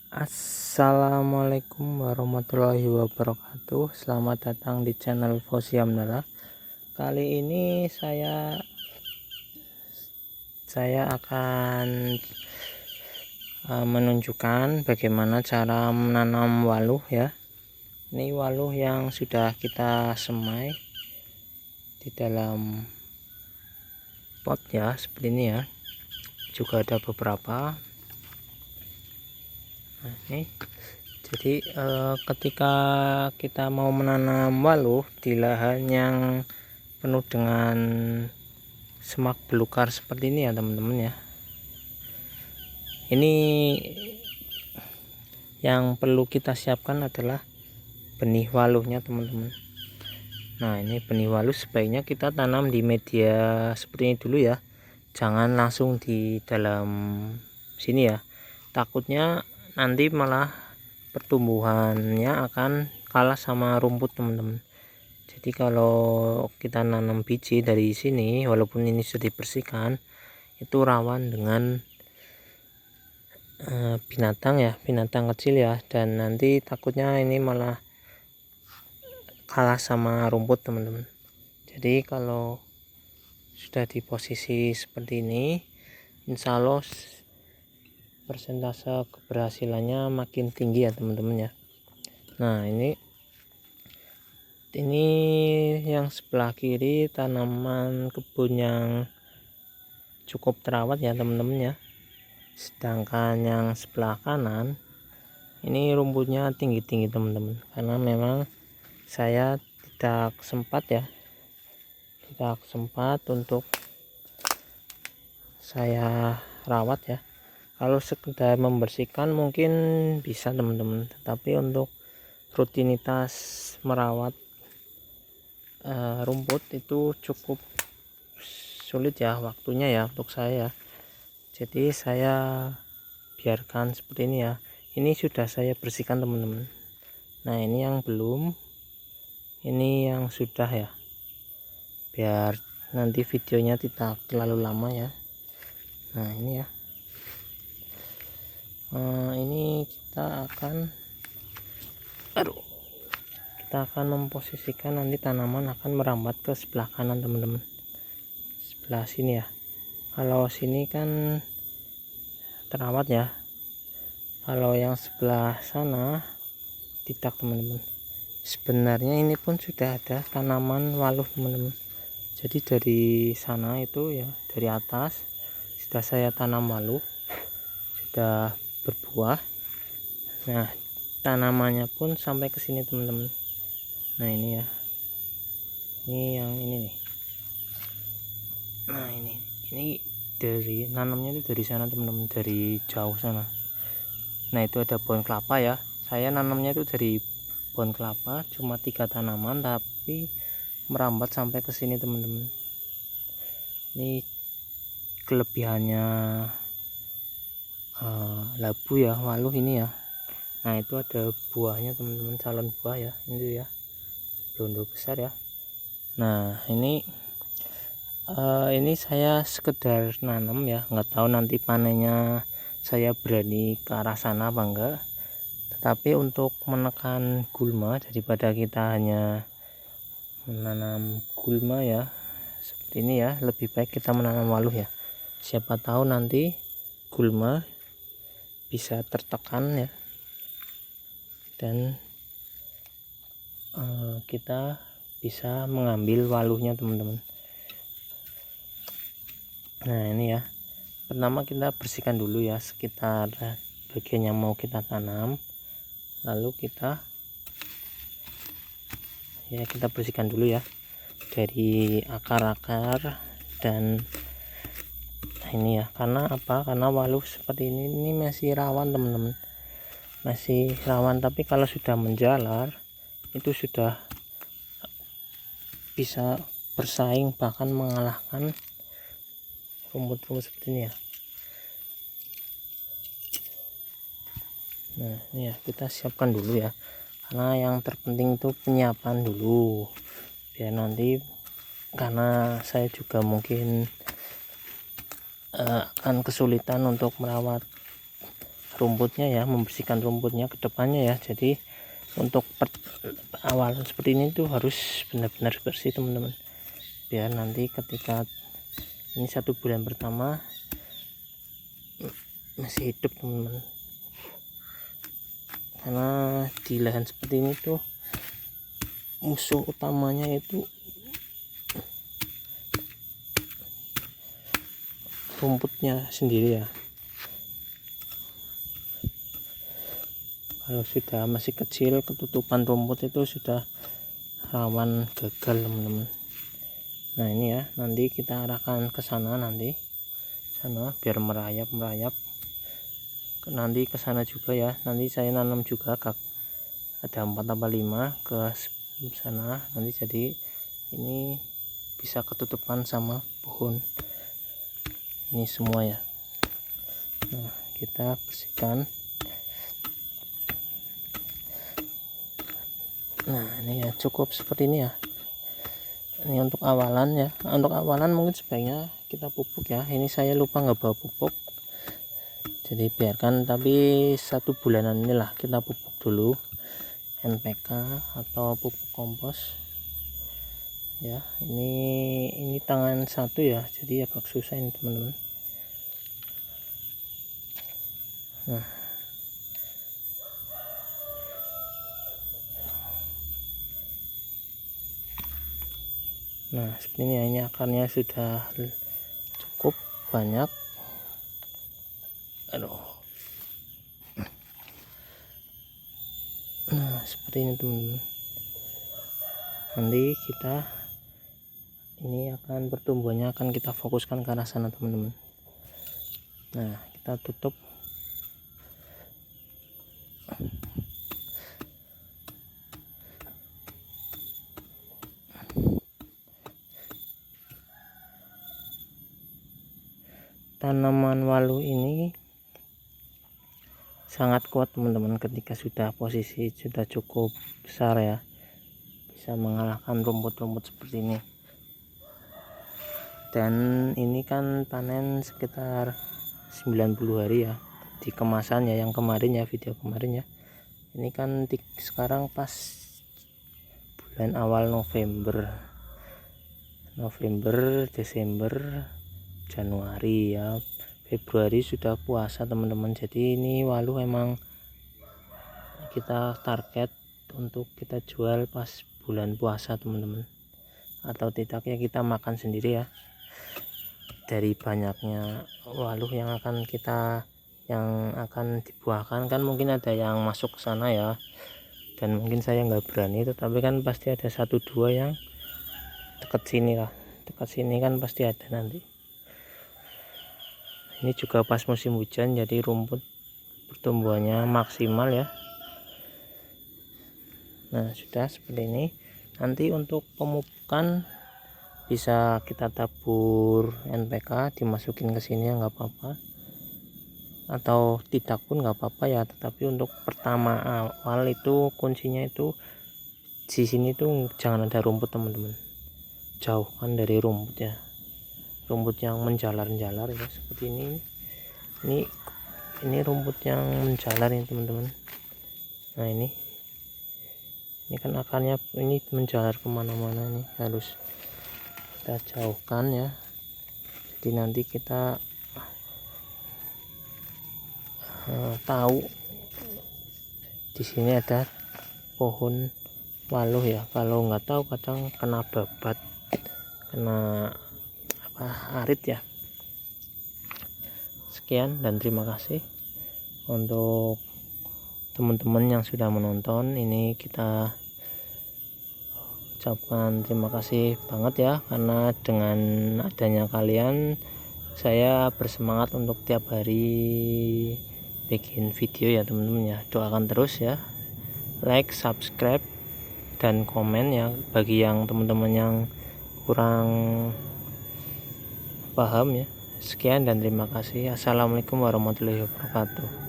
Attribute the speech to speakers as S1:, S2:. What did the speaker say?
S1: Assalamualaikum warahmatullahi wabarakatuh. Selamat datang di channel Fosiamnala. Kali ini saya akan menunjukkan bagaimana cara menanam waluh ya. Ini waluh yang sudah kita semai di dalam pot ya, seperti ini ya. Juga ada beberapa. Nah, ini jadi ketika kita mau menanam waluh di lahan yang penuh dengan semak belukar seperti ini ya teman-teman ya, ini yang perlu kita siapkan adalah benih waluhnya teman-teman. Nah, ini benih waluh sebaiknya kita tanam di media seperti ini dulu ya, jangan langsung di dalam sini ya, takutnya nanti malah pertumbuhannya akan kalah sama rumput teman-teman. Jadi kalau kita nanam biji dari sini, walaupun ini sudah dibersihkan, itu rawan dengan binatang ya, binatang kecil ya, dan nanti takutnya ini malah kalah sama rumput teman-teman. Jadi kalau sudah di posisi seperti ini, insya Allah persentase keberhasilannya makin tinggi ya teman-teman ya. Nah, ini yang sebelah kiri tanaman kebun yang cukup terawat ya teman-teman ya. Sedangkan yang sebelah kanan ini rumputnya tinggi-tinggi teman-teman, karena memang saya tidak sempat untuk saya rawat ya. Kalau sekedar membersihkan mungkin bisa teman-teman, tetapi untuk rutinitas merawat rumput itu cukup sulit ya waktunya ya untuk saya. Jadi saya biarkan seperti ini ya. Ini sudah saya bersihkan teman-teman. Nah, ini yang belum, ini yang sudah ya, biar nanti videonya tidak terlalu lama ya. Nah, ini ya, ini kita akan memposisikan, nanti tanaman akan merambat ke sebelah kanan teman-teman, sebelah sini ya. Kalau sini kan terawat ya, kalau yang sebelah sana tidak teman-teman. Sebenarnya ini pun sudah ada tanaman waluh teman-teman. Jadi dari sana itu ya, dari atas sudah saya tanam waluh, sudah berbuah. Nah, tanamannya pun sampai ke sini teman-teman. Nah, ini ya, ini yang ini nih. Nah, ini dari nanamnya itu dari sana teman-teman, dari jauh sana. Nah, itu ada pohon kelapa ya, saya nanamnya itu dari pohon kelapa, cuma 3 tanaman tapi merambat sampai ke sini teman-teman. Ini kelebihannya labu ya, waluh ini ya. Nah, itu ada buahnya teman-teman, calon buah ya, ini ya, blondo besar ya. Nah, ini saya sekedar nanam ya, nggak tahu nanti panennya saya berani ke arah sana apa enggak. Tetapi untuk menekan gulma, daripada kita hanya menanam gulma ya seperti ini ya, lebih baik kita menanam waluh ya. Siapa tahu nanti gulma bisa tertekan ya, dan kita bisa mengambil waluhnya teman-teman. Nah, ini ya, pertama kita bersihkan dulu ya sekitar bagian yang mau kita tanam, lalu kita bersihkan dulu ya dari akar-akar dan ini ya. Karena apa? Karena waluh seperti ini masih rawan teman-teman, masih rawan. Tapi kalau sudah menjalar itu sudah bisa bersaing, bahkan mengalahkan rumput-rumput seperti ini ya. Nah, ini ya, kita siapkan dulu ya, karena yang terpenting itu penyiapan dulu, biar nanti, karena saya juga mungkin akan kesulitan untuk merawat rumputnya ya, membersihkan rumputnya ke depannya ya. Jadi untuk awalan seperti ini tuh harus benar-benar bersih teman-teman, biar nanti ketika ini 1 bulan pertama masih hidup teman-teman. Karena di lahan seperti ini tuh musuh utamanya itu rumputnya sendiri ya. Kalau sudah masih kecil, ketutupan rumput itu sudah rawan gagal teman-teman. Nah ini ya, nanti kita arahkan ke sana, nanti sana biar merayap nanti ke sana juga ya. Nanti saya nanam juga ada 4 apa 5 ke sana nanti, jadi ini bisa ketutupan sama pohon ini semua ya. Nah kita bersihkan. Nah ini ya, cukup seperti ini ya. Ini untuk awalan ya. Untuk awalan mungkin sebaiknya kita pupuk ya. Ini saya lupa nggak bawa pupuk, jadi biarkan, tapi 1 bulanan inilah kita pupuk dulu NPK atau pupuk kompos ya. Ini tangan 1 ya, jadi agak susah ini teman-teman. Nah seperti ini ya, ini akarnya sudah cukup banyak. Nah seperti ini teman-teman. Nanti kita ini akan pertumbuhannya akan kita fokuskan ke arah sana teman-teman. Nah kita tutup. Tanaman walu ini sangat kuat teman-teman, ketika sudah posisi sudah cukup besar ya, bisa mengalahkan rumput-rumput seperti ini. Dan ini kan panen sekitar 90 hari ya di kemasan ya, yang kemarin ya, video kemarin ya. Ini kan sekarang pas bulan awal November, Desember, Januari ya, Februari sudah puasa teman-teman. Jadi ini walu emang kita target untuk kita jual pas bulan puasa teman-teman, atau tidak ya kita makan sendiri ya. Dari banyaknya walu yang akan dibuahkan, kan mungkin ada yang masuk ke sana ya, dan mungkin saya nggak berani, tetapi kan pasti ada 1-2 yang dekat sini lah, dekat sini kan pasti ada nanti. Ini juga pas musim hujan, jadi rumput pertumbuhannya maksimal ya. Nah sudah seperti ini. Nanti untuk pemupukan bisa kita tabur NPK, dimasukin ke sini ya nggak apa-apa, atau tidak pun nggak apa-apa ya. Tetapi untuk pertama awal itu kuncinya itu di sini tuh jangan ada rumput teman-teman, jauhkan dari rumput ya, rumput yang menjalar-jalar ya seperti ini. Ini rumput yang menjalar ini teman-teman. Nah ini kan akarnya ini menjalar kemana-mana, nih harus kita jauhkan ya. Jadi nanti kita tahu di sini ada pohon walu ya. Kalau nggak tahu kadang kena babat, kena arit ya. Sekian dan terima kasih untuk teman-teman yang sudah menonton. Ini kita ucapkan terima kasih banget ya, karena dengan adanya kalian saya bersemangat untuk tiap hari bikin video ya teman-teman ya. Doakan terus ya, like, subscribe, dan komen ya bagi yang teman-teman yang kurang paham ya. Sekian dan terima kasih. Assalamualaikum warahmatullahi wabarakatuh.